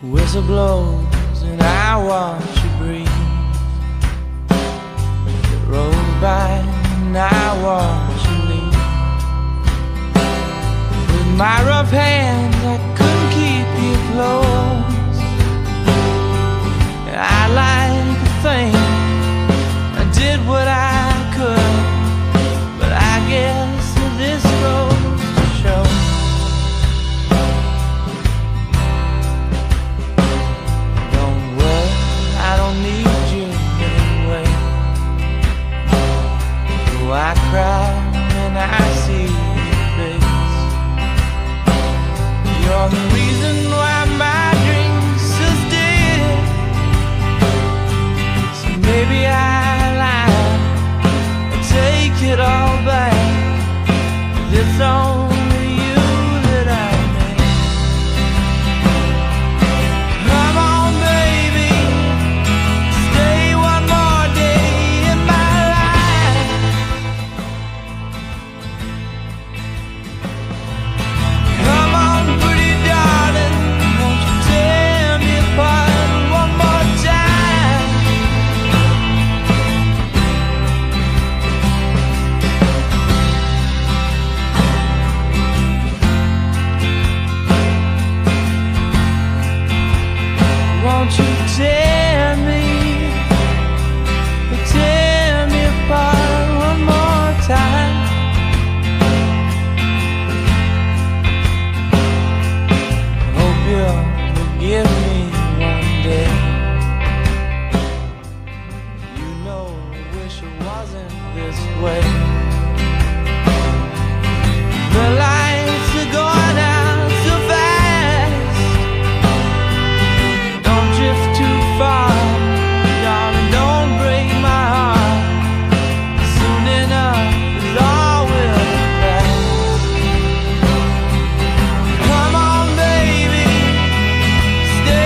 Whistle blows and I watch you breathe. It rolls by and I watch you leave. With my rough hands I couldn't keep you close. And I like to think I did what I could, but I guess this goes to show. Don't worry, I don't need you anyway. Though I cry when I see your face. You're the reason why my dreams still stay. So maybe I lied, I take it all back. It's only you that I made. Come on, baby, stay one more day in my life. Come on, pretty darling, won't you tear me apart one more time? Won't you tear me apart one more time? Hope you'll forgive me one day. You know, I wish it wasn't this way. The lights are going out so fast. Don't drift too far, darling, don't break my heart. Soon enough, it's all will pass. Come on, baby, stay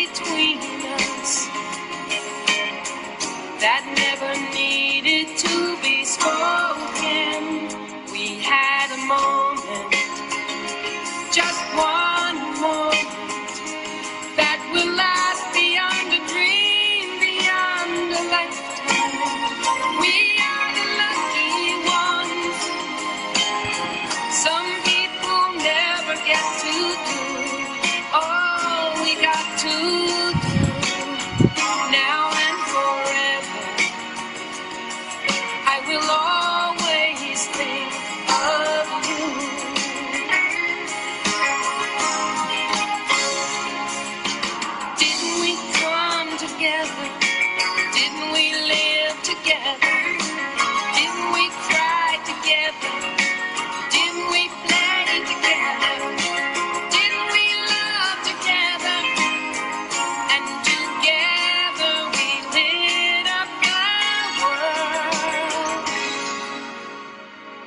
between us that never needed to be spoken. We had a moment, just one moment, that will last beyond a dream, beyond a lifetime. We are the lucky ones. Some people never get to do all we got to do. Now and forever, I will always think of you. Didn't we come together? Didn't we live together? Didn't we cry together? Didn't we play together? Didn't we love together? And together we lit up the world.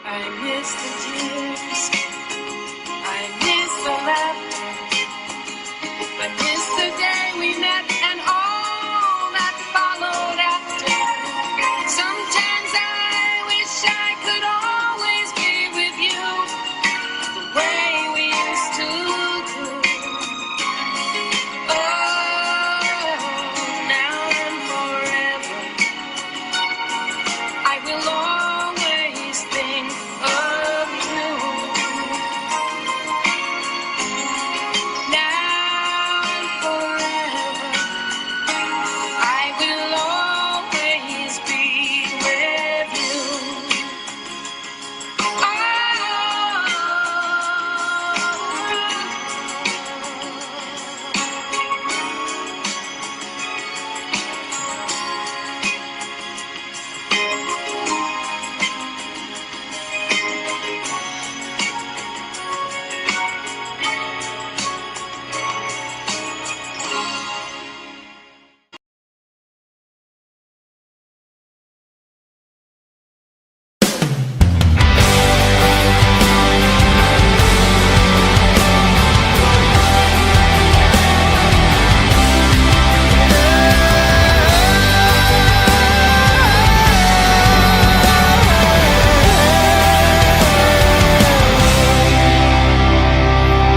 I miss the tears, I miss the laughter, I miss the day we met and all that followed after. Sometimes I wish I could always be with you the way we used to do. Oh, now and forever, I will always think of you. Now and forever, I will always be with you.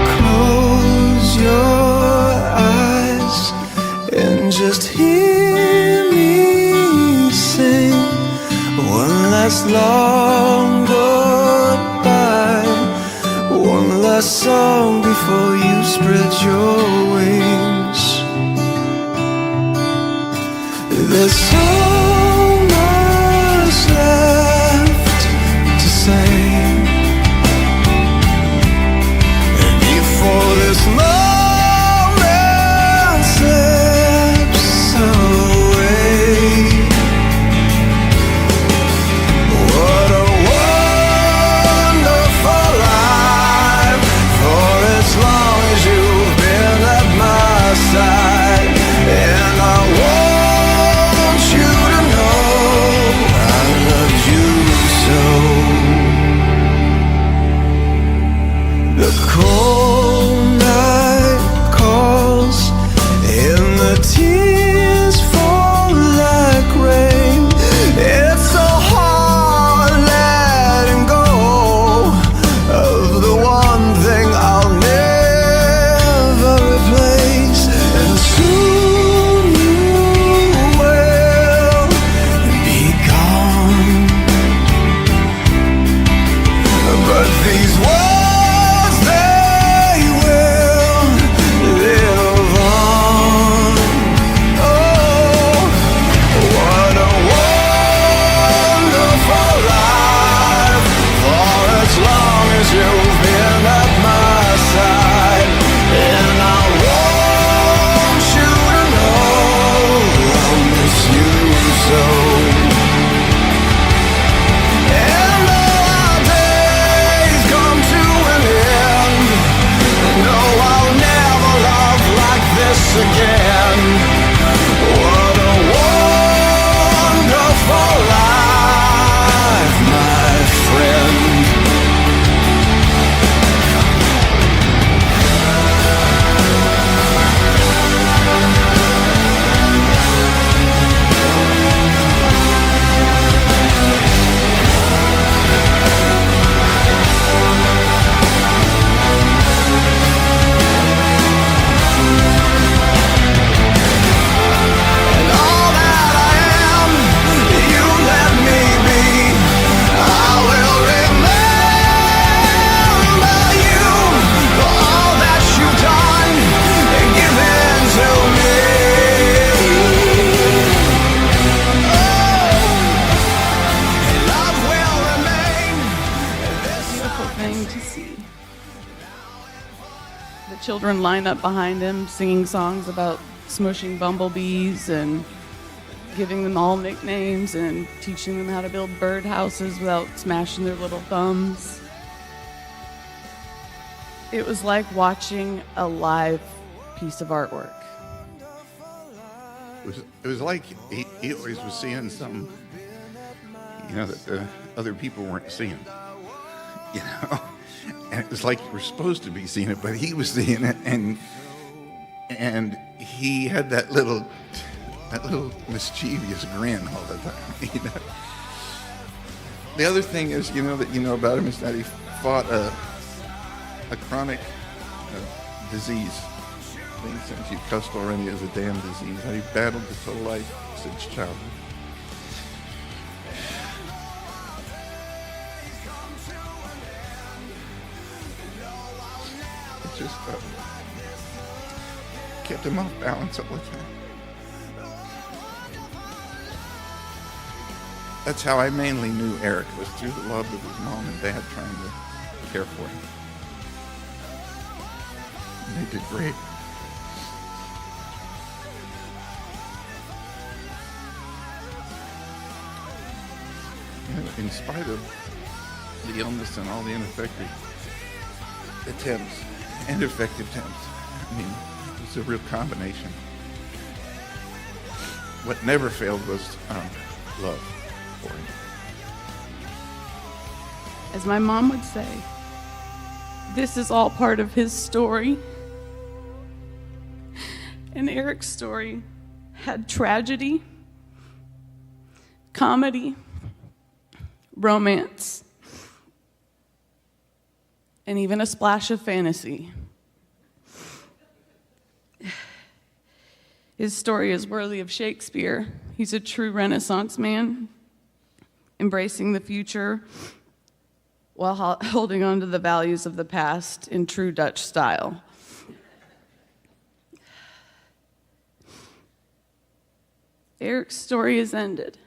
Close your eyes and just hear me sing one last long goodbye, one last song before you spread your wings. There's so much left to say. Before this moment slips away, what a wonderful life. For as long as you've been children line up behind him, singing songs about smushing bumblebees and giving them all nicknames and teaching them how to build birdhouses without smashing their little thumbs. It was like watching a live piece of artwork. It was like he always was seeing something, that the other people weren't seeing, And it was like you were supposed to be seeing it, but he was seeing it, and he had that little mischievous grin all the time. The other thing is, that about him is that he fought a chronic disease. I think since you cussed already as a damn disease, that he battled his whole life since childhood. It just kept him off balance all the time. That's how I mainly knew Erik, was through the love of his mom and dad trying to care for him. And they did great. In spite of the illness and all the ineffective attempts and effective attempts, it's a real combination. What never failed was love for him. As my mom would say, this is all part of his story. And Erik's story had tragedy, comedy, romance, and even a splash of fantasy. His story is worthy of Shakespeare. He's a true Renaissance man, embracing the future while holding on to the values of the past in true Dutch style. Erik's story is ended,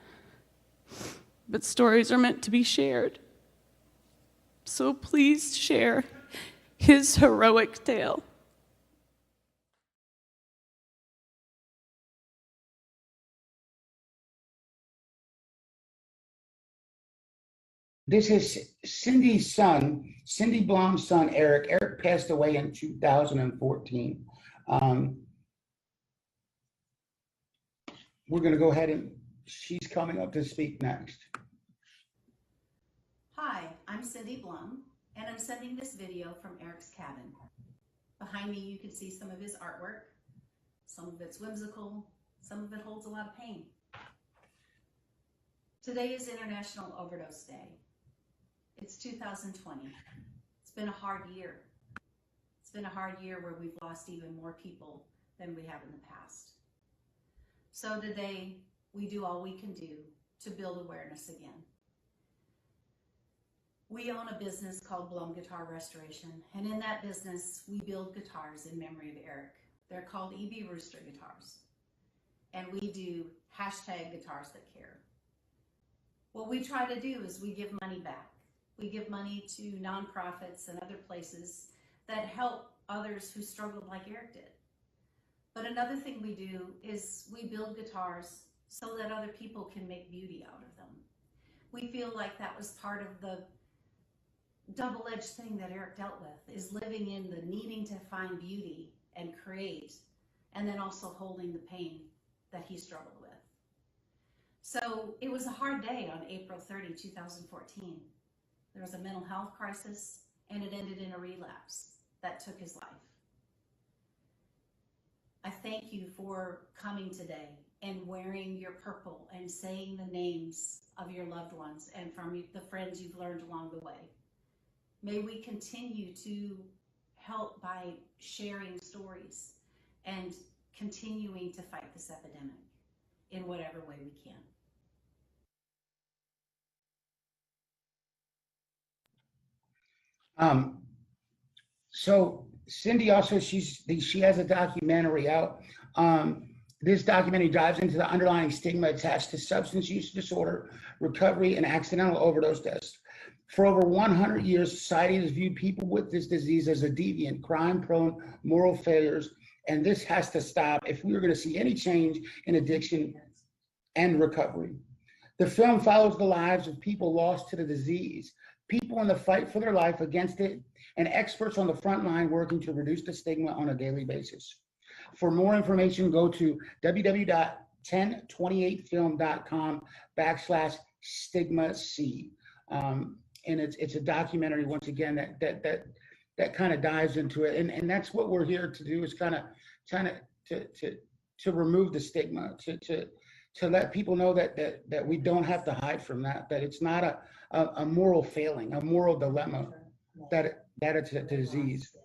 but stories are meant to be shared. So please share his heroic tale. This is Cindy's son, Cindy Blom's son, Erik. Erik passed away in 2014. We're going to go ahead and she's coming up to speak next. Hi, I'm Cindy Blom, and I'm sending this video from Erik's cabin. Behind me, you can see some of his artwork. Some of it's whimsical, some of it holds a lot of pain. Today is International Overdose Day. It's 2020. It's been a hard year. It's been a hard year where we've lost even more people than we have in the past. So today, we do all we can do to build awareness again. We own a business called Blom Guitar Restoration, and in that business, we build guitars in memory of Erik. They're called EB Rooster guitars, and we do #Guitars That Care. What we try to do is we give money back. We give money to nonprofits and other places that help others who struggled like Erik did. But another thing we do is we build guitars so that other people can make beauty out of them. We feel like that was part of the double-edged thing that Erik dealt with, is living in the needing to find beauty and create, and then also holding the pain that he struggled with. So it was a hard day on April 30, 2014. There was a mental health crisis, and it ended in a relapse that took his life. I thank you for coming today and wearing your purple and saying the names of your loved ones and from the friends you've learned along the way. May we continue to help by sharing stories and continuing to fight this epidemic in whatever way we can. So Cindy also, she has a documentary out. This documentary dives into the underlying stigma attached to substance use disorder, recovery, and accidental overdose deaths. For over 100 years, society has viewed people with this disease as a deviant, crime-prone, moral failures, and this has to stop if we are going to see any change in addiction and recovery. The film follows the lives of people lost to the disease, people in the fight for their life against it, and experts on the front line working to reduce the stigma on a daily basis. For more information, go to www.1028film.com/stigma-C. And it's a documentary, once again, that kind of dives into it. And that's what we're here to do, is kind of trying to remove the stigma, to let people know that we don't have to hide from that it's not a moral failing, a moral dilemma, that it's a disease.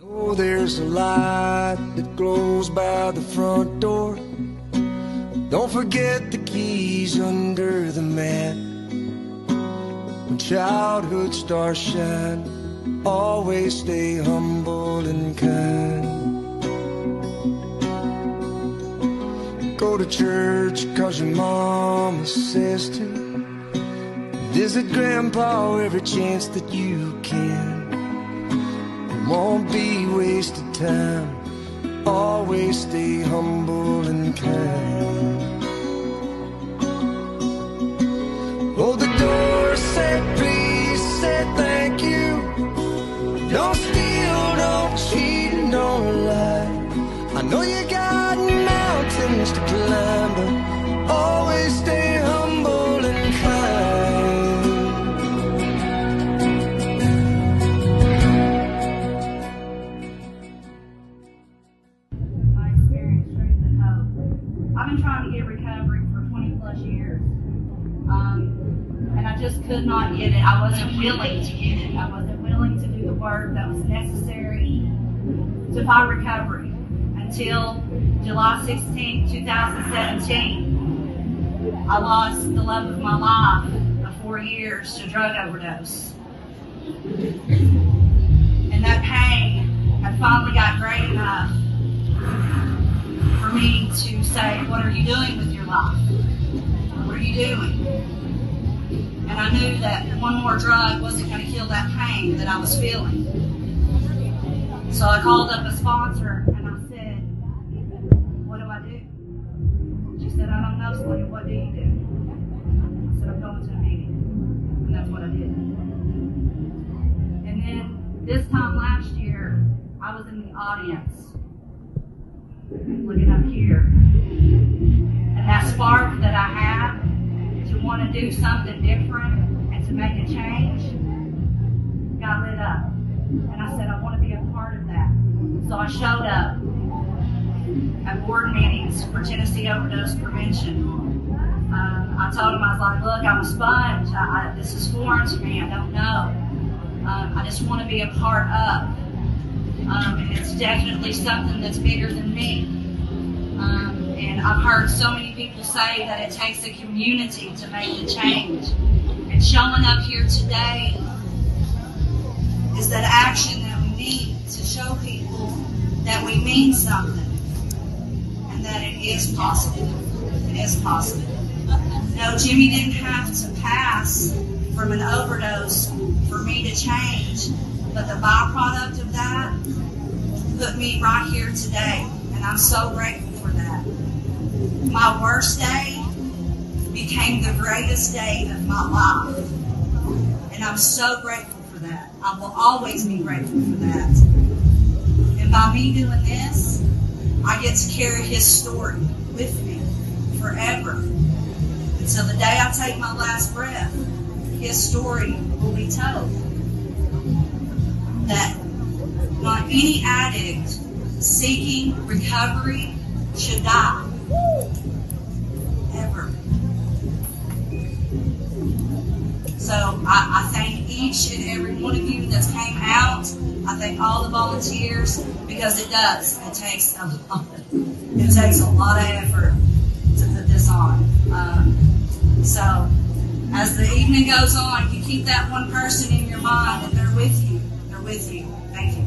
Oh, there's a light that glows by the front door. Don't forget the keys under the mat. When childhood stars shine, always stay humble and kind. Go to church 'cause your mama says to. Visit Grandpa every chance that you can. It won't be wasted time. Always stay humble and kind. Oh, the door said please, said thank you. Don't steal, don't cheat, and don't lie. I know you got mountains to climb, but always stay humble and kind. My experience, strength, and hope. I've been trying to get recovery for 20 plus years. And I just could not get it. I wasn't willing to get it. I wasn't willing to do the work that was necessary to find recovery until July 16, 2017. I lost the love of my life of 4 years to drug overdose. And that pain had finally got great enough for me to say, what are you doing with your life? What are you doing? And I knew that one more drug wasn't going to heal that pain that I was feeling. So I called up a sponsor and I said, what do I do? She said, I don't know, Smythia, what do you do? I said, I'm going to a meeting. And that's what I did. And then this time last year, I was in the audience, looking up here. And that spark that I had to want to do something different and to make a change got lit up. And I said, I want to be a part of that. So I showed up at board meetings for Tennessee Overdose Prevention. I told him, I was like, look, I'm a sponge. This is foreign to me. I don't know. I just want to be a part of. And it's definitely something that's bigger than me. And I've heard so many people say that it takes a community to make the change. And showing up here today is that action that we need to show people that we mean something and that it is possible. It is possible. No, Jimmy didn't have to pass from an overdose for me to change, but the byproduct of that put me right here today, and I'm so grateful for that. My worst day became the greatest day of my life, and I'm so grateful for that. I will always be grateful for that. And by me doing this, I get to carry his story with me forever. Until the day I take my last breath, his story will be told. That not any addict seeking recovery should die. Ever. So I thank each and every one of you that's came out. I thank all the volunteers, because it does. It takes a lot of effort to put this on. So as the evening goes on, you keep that one person in your mind, and they're with you. They're with you. Thank you.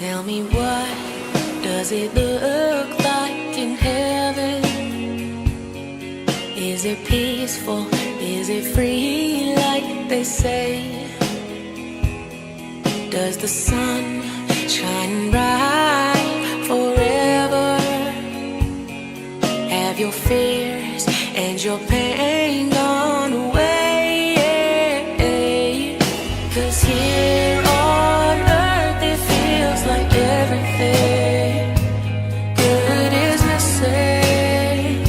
Tell me, what does it look like in heaven? Is it peaceful? Is it free like they say? Does the sun shine bright forever? Have your fears and your pain gone away? 'Cause here on earth it feels like everything good is missing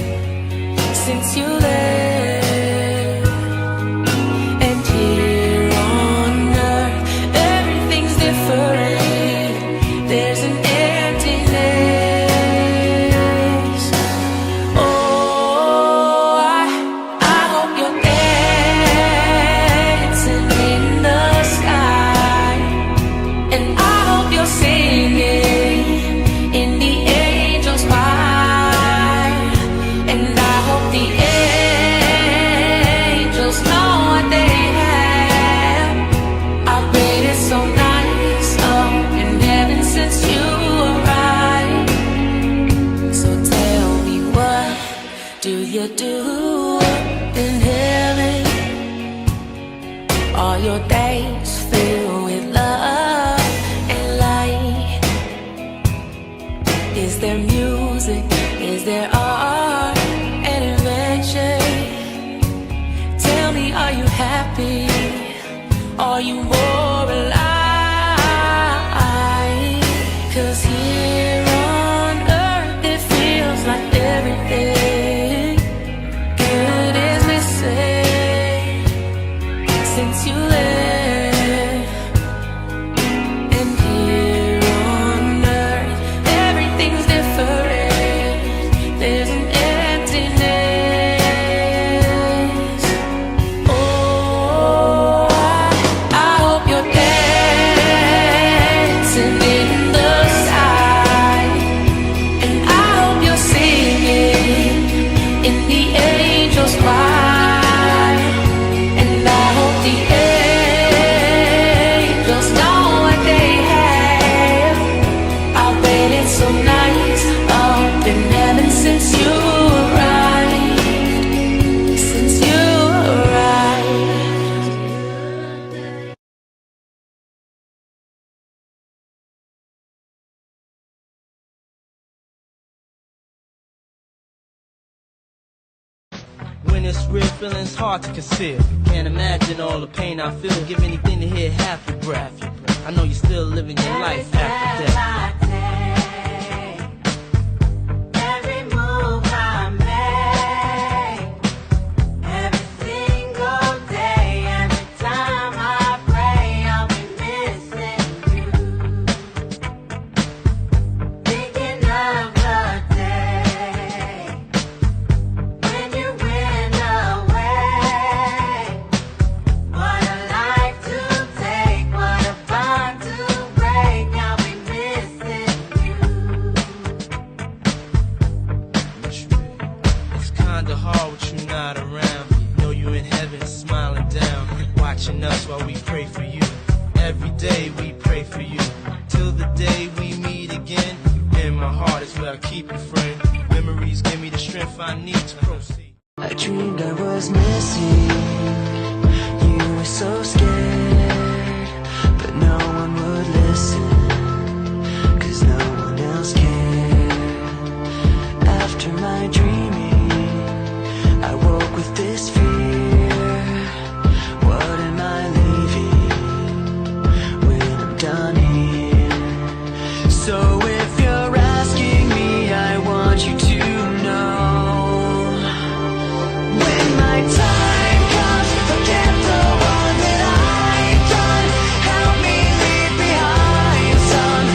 since you left. And here on earth everything's different. There's an emptiness. Oh, I hope you're dancing in the sky, and I hope you're singing in the angels' choir, and I hope the angels know what they have. I bet it's so nice up in heaven since you arrived. So tell me, what do you do up in heaven? Are your days filled with love and light? Is there music? Is there art and invention? Tell me, are you happy? Are you more alive? 'Cause here on earth it feels like everything good is missing since you left. And here on earth everything's different. There's an emptiness. Oh, I hope you're dancing in the sky, and I hope you're singing in the angels' choir, and I hope the angels know what they have. I bet it's so nice up in heaven since you arrived. Since you arrived. When it's real, feeling's hard to conceal. Can't imagine all the pain I feel. Give anything to hear half your breath. I know you're still living your life after death. Every move I make, every single day, every time I pray, I'll be missing you. Thinking of the day when you went away. What a life to take, what a bond to break. I'll be missing you. It's kinda hard with you not around. Know you in heaven smiling down, watching us while we pray for you. Every day we pray for you, till the day we meet again. In my heart is where I keep you, friend. Memories give me the strength I need to proceed. I dreamed I was missing. You were so scared, but no one would listen, 'cause no one else cared. After my dreaming, I woke with this fear. What am I leaving when I'm done here? So if you're asking me, I want you to know, when my time comes, forget the one that I've done. Help me leave behind some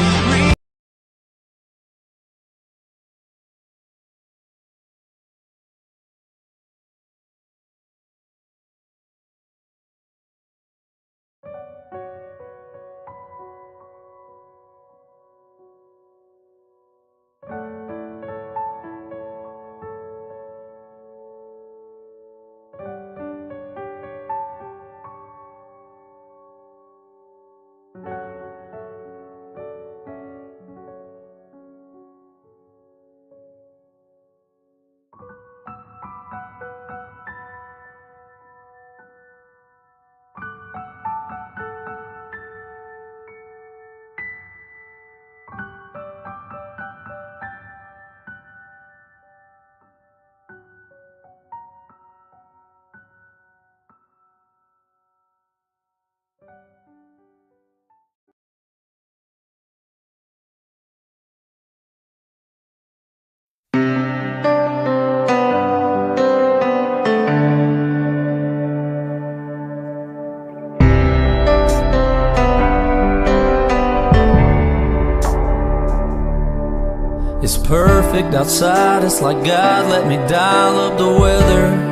It's perfect outside, it's like God let me dial up the weather.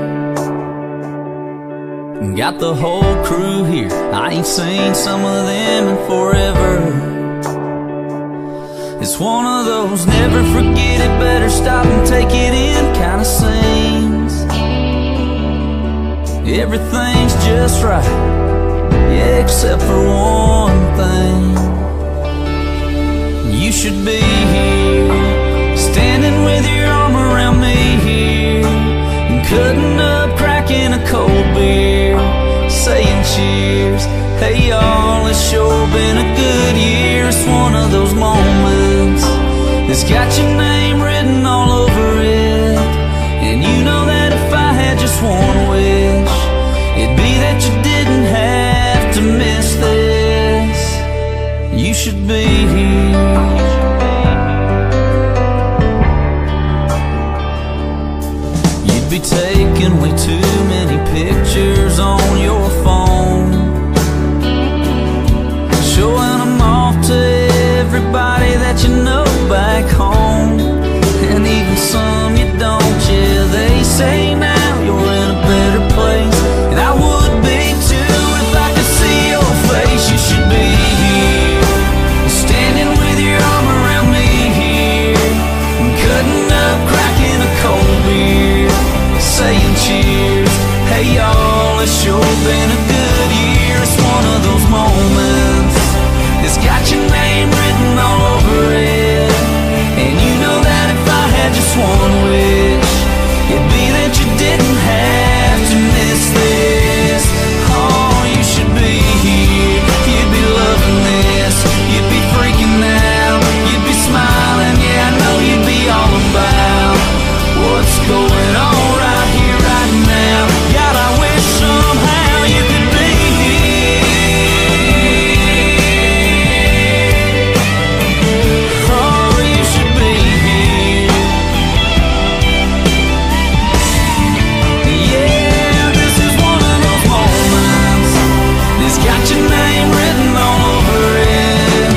Got the whole crew here, I ain't seen some of them in forever. It's one of those never forget it, better stop and take it in kind of scenes. Everything's just right, yeah, except for one thing. You should be here, standing with your arm around me here, and cutting up, cracking a cold beer, saying cheers. Hey y'all, it's sure been a good year. It's one of those moments that's got your name written all over it. And you know that if I had just one wish, it'd be that you didn't have to miss this. You should be here. You'd be taking way too many pictures on your phone, showing them off to everybody that you know back home, and even some you don't. Yeah, they say now you're in a better place, and I would be too if I could see your face. You should be here, standing with your arm around me here, and cutting up, cracking a cold beer, saying cheers. Hey y'all, it's sure been a good year. It's one of those moments, it's got your name written all over it. And you know that if I had just one wish, it'd be that you didn't have to miss this. Oh, you should be here, you'd be loving this, you'd be freaking out, you'd be smiling. Yeah, I know you'd be all about what's going on right here, right now. God, I wish somehow you could be here. Oh, you should be here. Yeah, this is one of those moments that's got your name written all over it.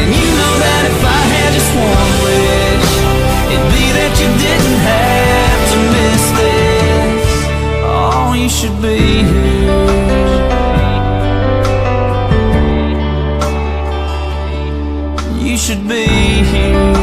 And you know that if I had just one wish, it'd be that you didn't have to miss this. Oh, you should be here. You should be here.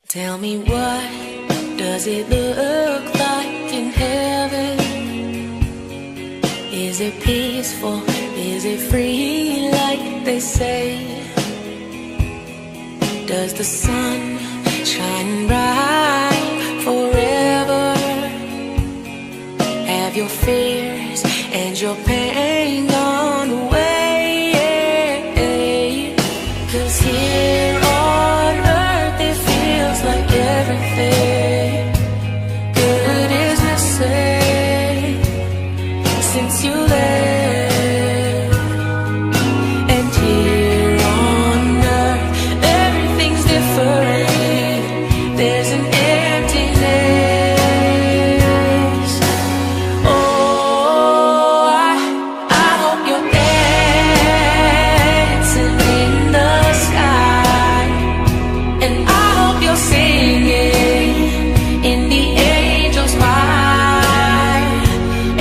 Tell me, what does it look like in heaven? Is it peaceful? Is it free like they say? Does the sun shine bright forever? Have your fears and your pain gone away? 'Cause here on earth it feels like everything good is missing since you left. And here on earth everything's different. There's an emptiness. Oh, I hope you're dancing in the sky, and I hope you're singing in the angels' choir,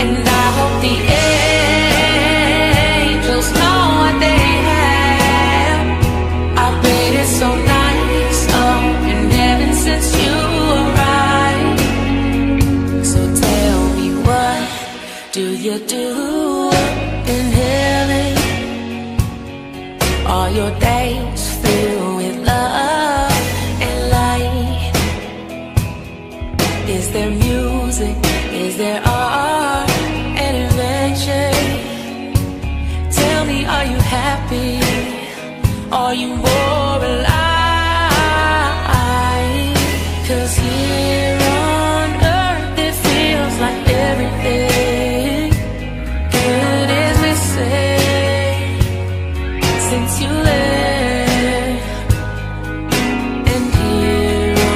and I hope the angels know what they have. I bet it's so nice up in heaven since you arrived. So tell me, what do you do in heaven? Are your days filled with love and light? Is there music? Is there art and invention? Tell me, are you happy? Are you more alive? 'Cause here on earth it feels like everything good is missing since you left. And here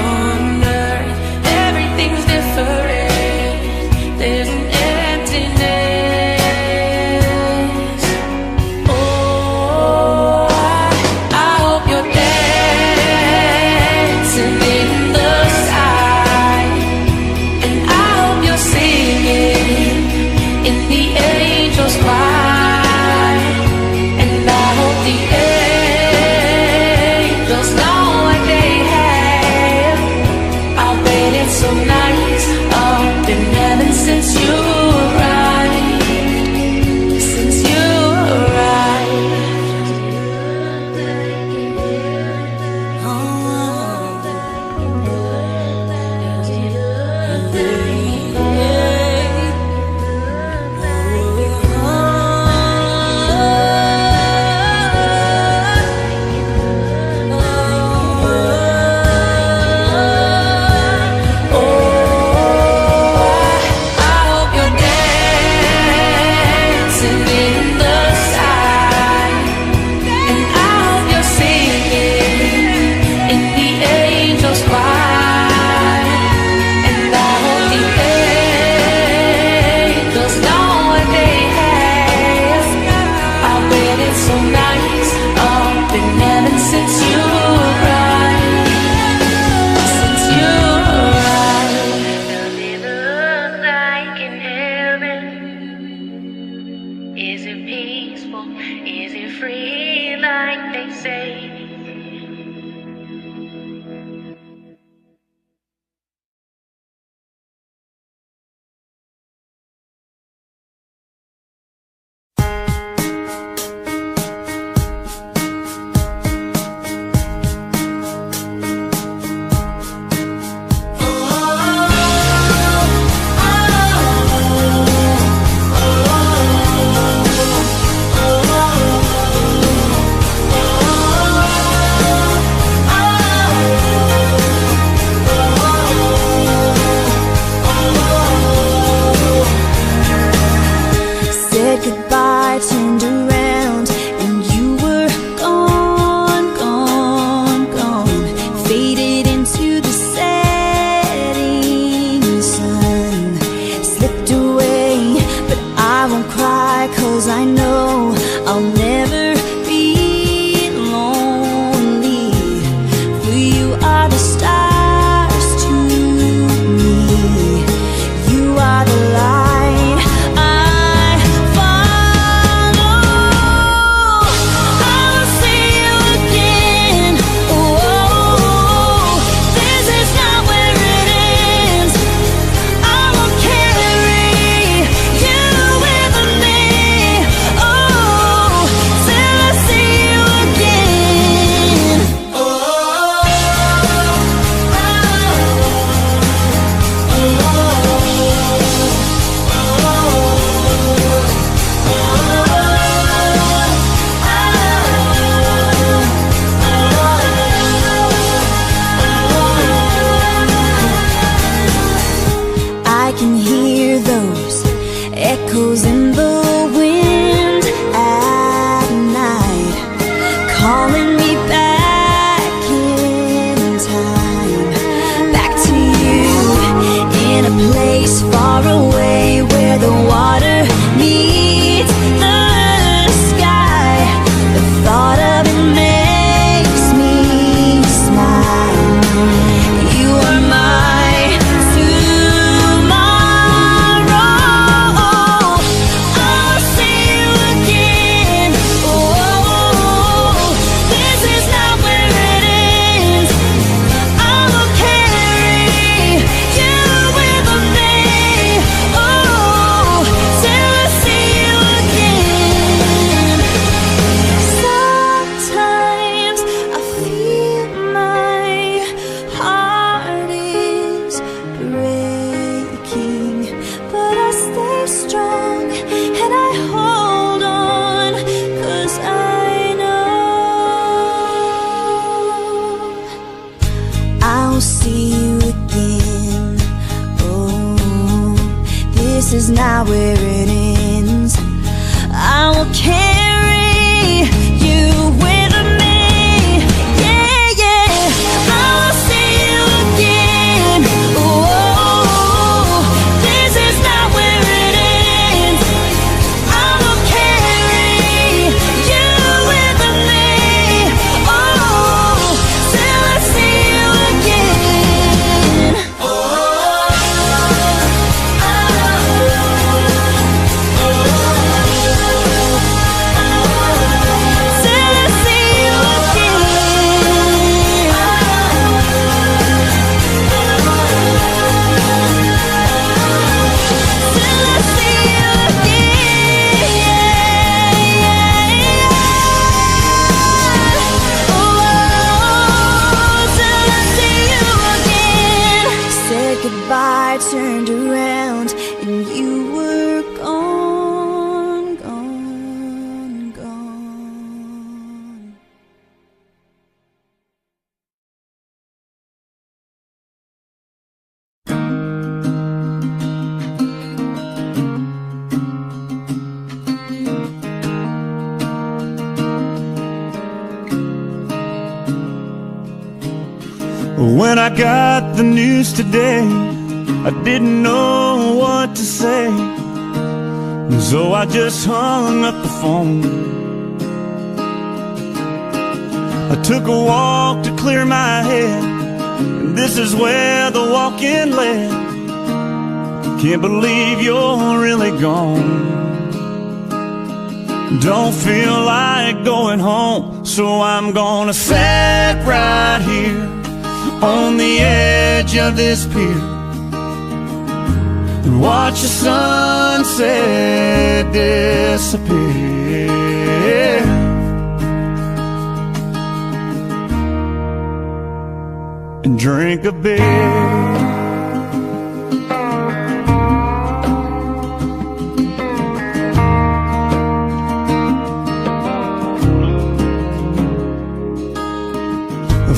will see you again. Oh, this is not where it ends. I will carry you with me. Yeah, yeah, I will see you again. Oh, this is not where it ends. I will carry you with me. Oh, till I see you again. Oh, till I see you again. Till I see you again. Oh, till I see you again. Said goodbye, turned around, and you were gone, gone, gone. When I got the news today, I didn't know what to say, so I just hung up the phone. I took a walk to clear my head, and this is where the walk-in led. Can't believe you're really gone. Don't feel like going home, so I'm gonna sit right here on the edge of this pier and watch the sunset disappear. And drink a beer.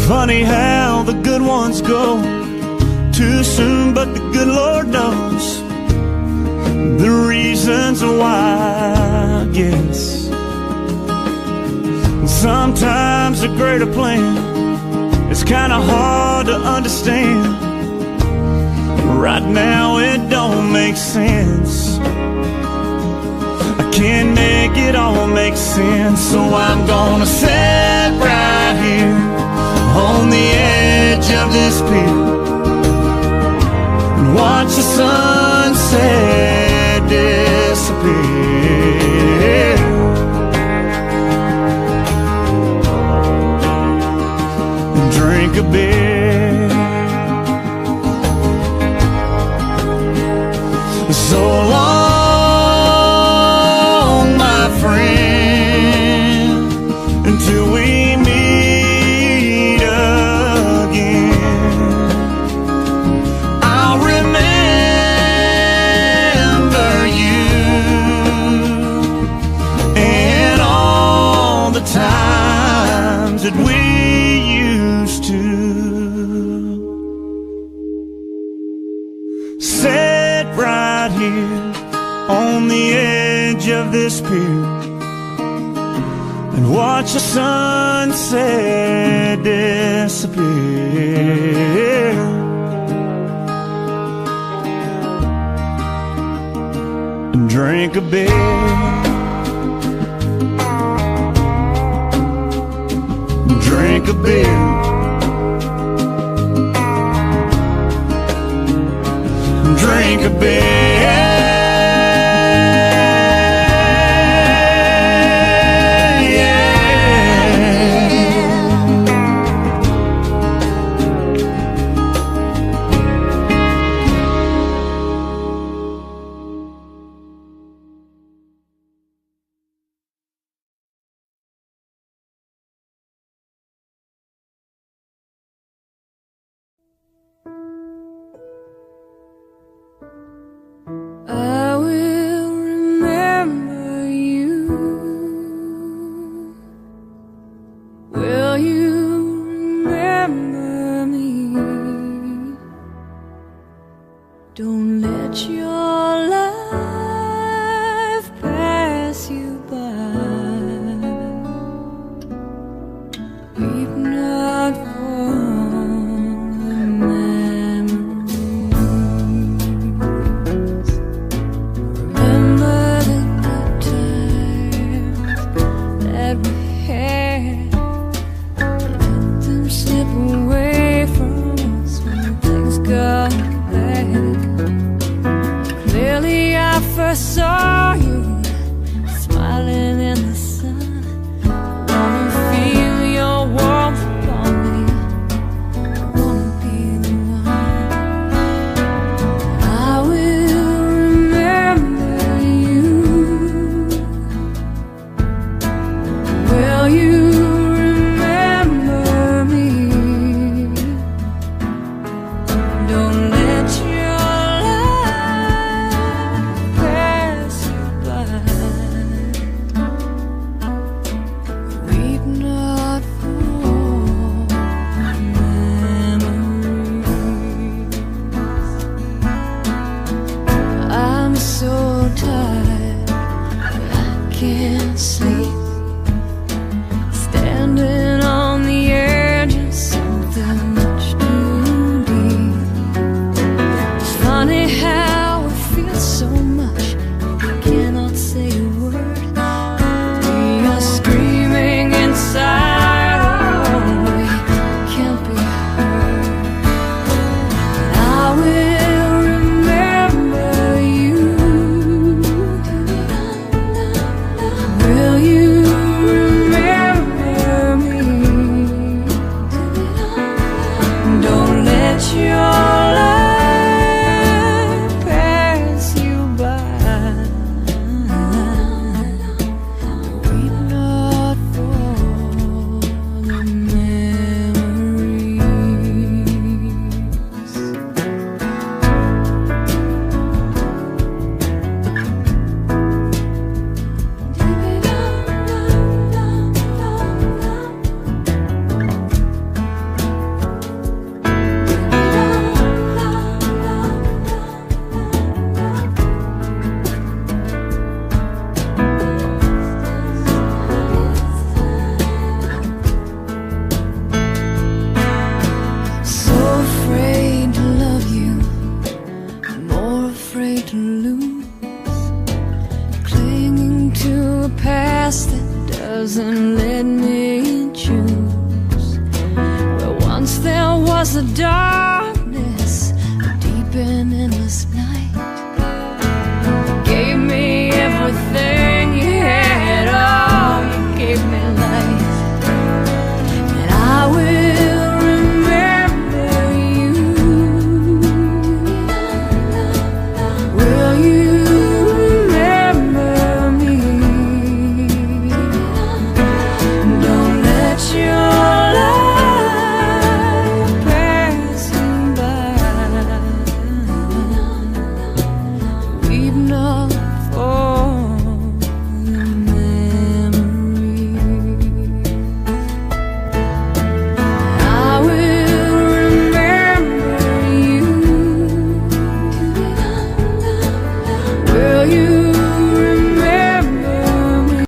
Funny how the good ones go too soon, but the good Lord knows the reasons why, I guess. Sometimes a greater plan is kinda hard to understand. Right now it don't make sense. I can't make it all make sense, so I'm gonna sit right here on the edge of this pier and watch the sunset disappear. And drink a beer. So long, my friend, until we meet again. I'll remember you and all the times that we used to sit right here on the edge of this pier and watch the sunset disappear. And drink a beer. Drink a beer. Drink a beer. let your life pass you by. Weep not for the memories. Remember the good times that we had. Let them slip away from us when things got bad. Clearly I first saw you smiling in the sun. Wanna feel your warmth upon me. Wanna be the one. I will remember you. Will you remember me? Don't let your life pass you by. Weep not for memories. I'm so tired, I can't sleep. Standing on the edge of something much too deep. It's funny how it feels so much, you cannot say a word. We are screaming inside, oh, we can't be heard. But I will remember you. Will you remember me? Don't let your life pass you by. Weep not for the memories. So afraid to love you, more afraid to lose. Clinging to a past that doesn't let me choose. Where once there was a darkness, a deep and endless night. You gave me everything you had, oh, you gave me light. And I will remember you. Will you remember me? Don't let your life pass you by. Weep not for the memories. I will remember you. Will you remember me?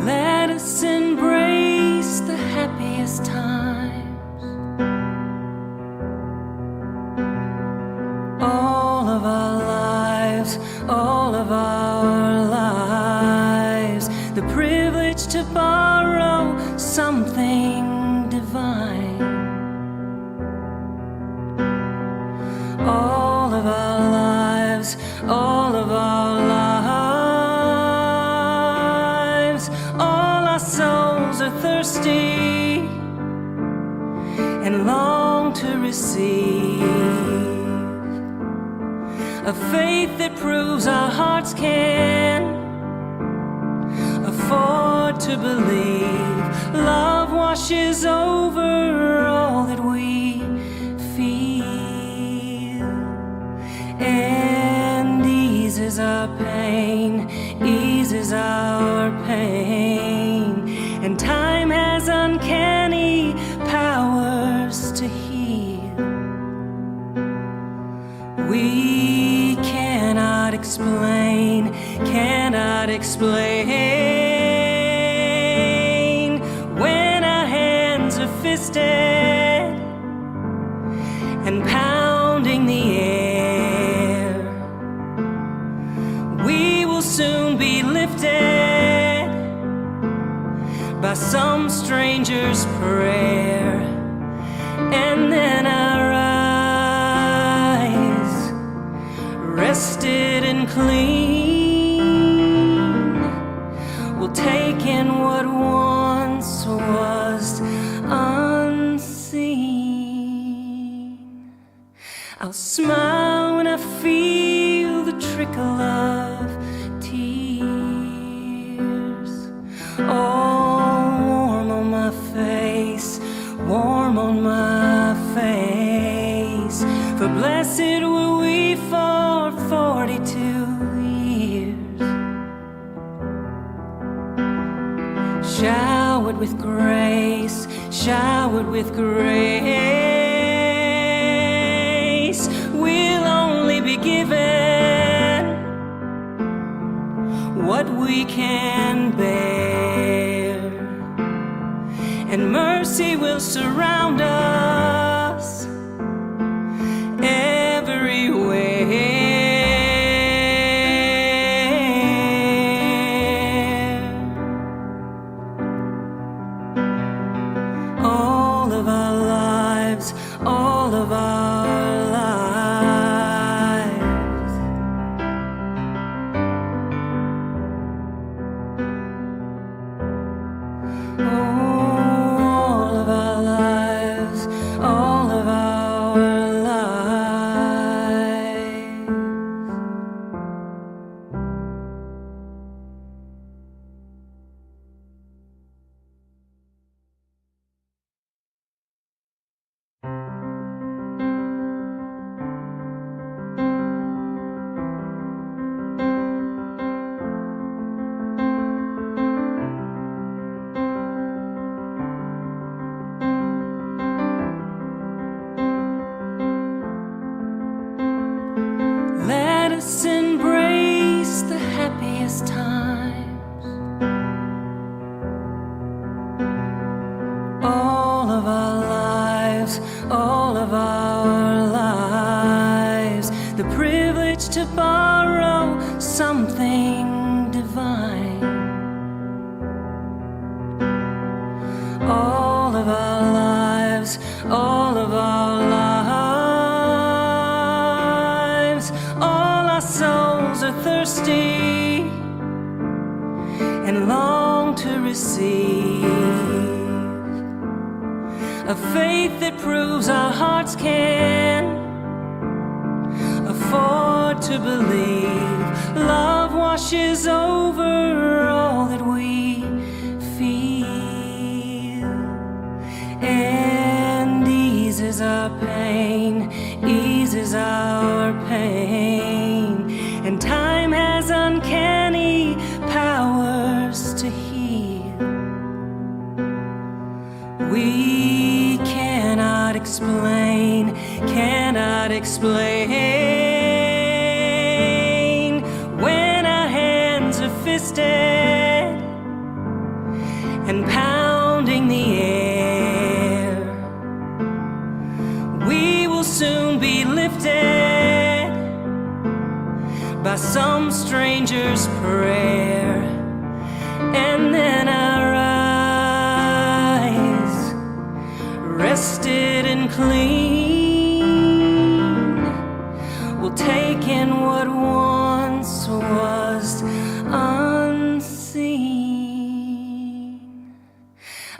Let us embrace the happiest times. All of our lives, all of our lives. The privilege to borrow something divine. All of our lives, all of our lives. All our souls are thirsty and long to receive. a faith that proves our hearts can afford to believe. Love washes over all that we feel and eases our pain, eases our pain. And time has uncanny powers to heal. We cannot explain when our hands are fisted and pounding the air. We will soon be lifted by some stranger's prayer, and then our eyes rested and clean will take in what once was unseen. I'll smile when I feel the trickle of tears, all warm on my face, warm on my face. For blessed were we for 42 years, showered with grace, showered with grace. We'll only be given what we can bear, and mercy will surround us everywhere. All of our lives, all of our lives. All of our lives, all of our lives. Let us embrace the happiest times. All of our lives, all of our lives. The privilege to borrow something divine. All of our lives, all of our lives. All our souls are thirsty and long to receive a faith that proves our hearts can afford to believe. Love washes over all that we feel and eases our pain, eases our pain. And time has uncanny powers to heal. We cannot explain when our hands are fisted and pounding the air. We will soon be lifted by some stranger's prayer, and then our eyes rested and clean will take in what once was unseen.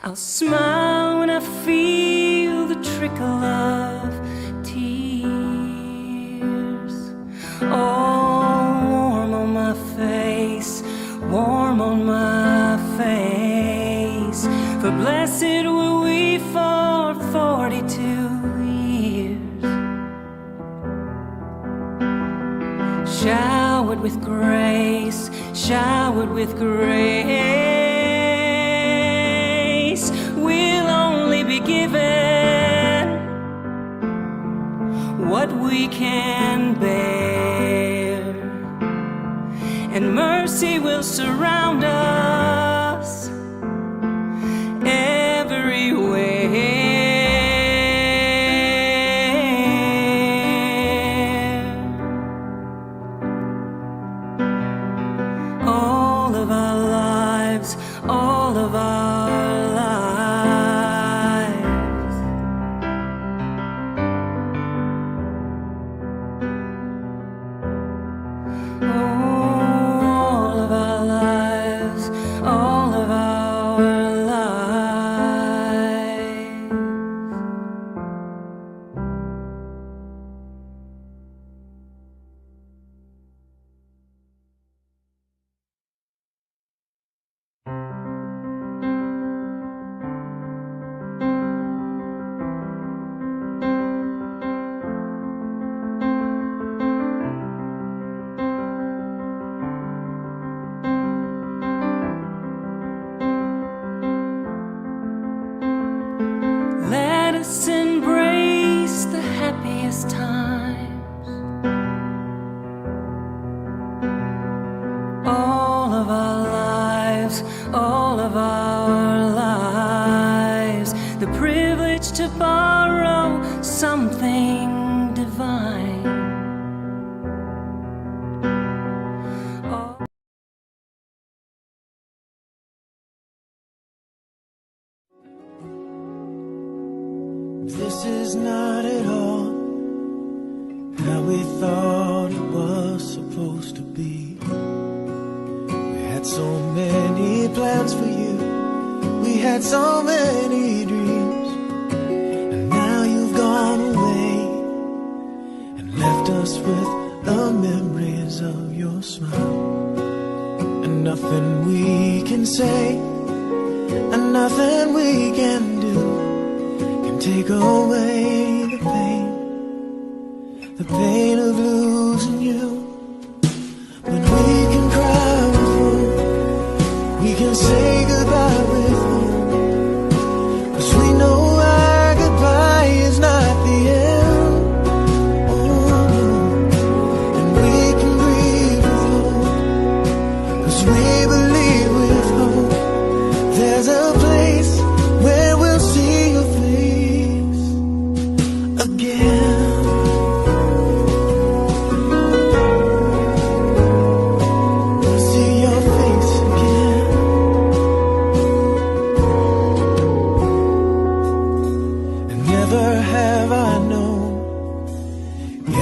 I'll smile when I feel the trickle of tears. with grace, showered with grace. We'll only be given what we can bear, and mercy will surround us everywhere. All of our lives, all of our lives. All of our lives, all of our lives. Let us embrace the happiest times. All of our lives, all of our lives. The privilege to borrow something divine. Oh. This is not at all how we thought it was supposed to be. We had so many plans for you. We had so many dreams. And now you've gone away and left us with the memories of your smile. And nothing we can say and nothing we can do take away the pain of losing you. When we can cry with hope, we can say goodbye with hope, 'cause we know our goodbye is not the end. Oh, and we can breathe with hope, 'cause we believe with hope there's a place where we'll see your face again. We'll see your face again. And never have I known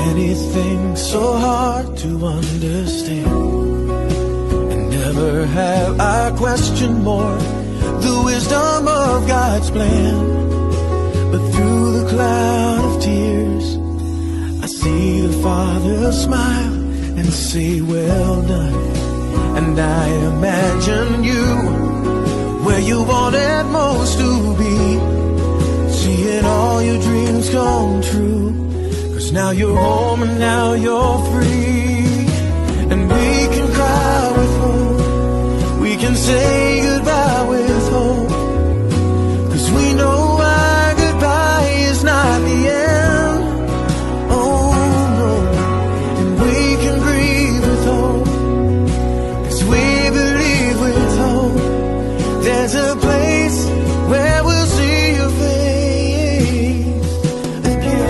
anything so hard to understand. And never have I questioned more the wisdom of God's plan. But through the cloud of tears, I see the Father smile and say, well done. And I imagine you where you wanted most to be, seeing all your dreams come true. 'Cause now you're home and now you're free. And we can cry with hope, we can say goodbye with hope, 'cause we know our goodbye is not the end. Oh no, and we can breathe with hope, 'cause we believe with hope there's a place where we'll see your face again.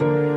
you.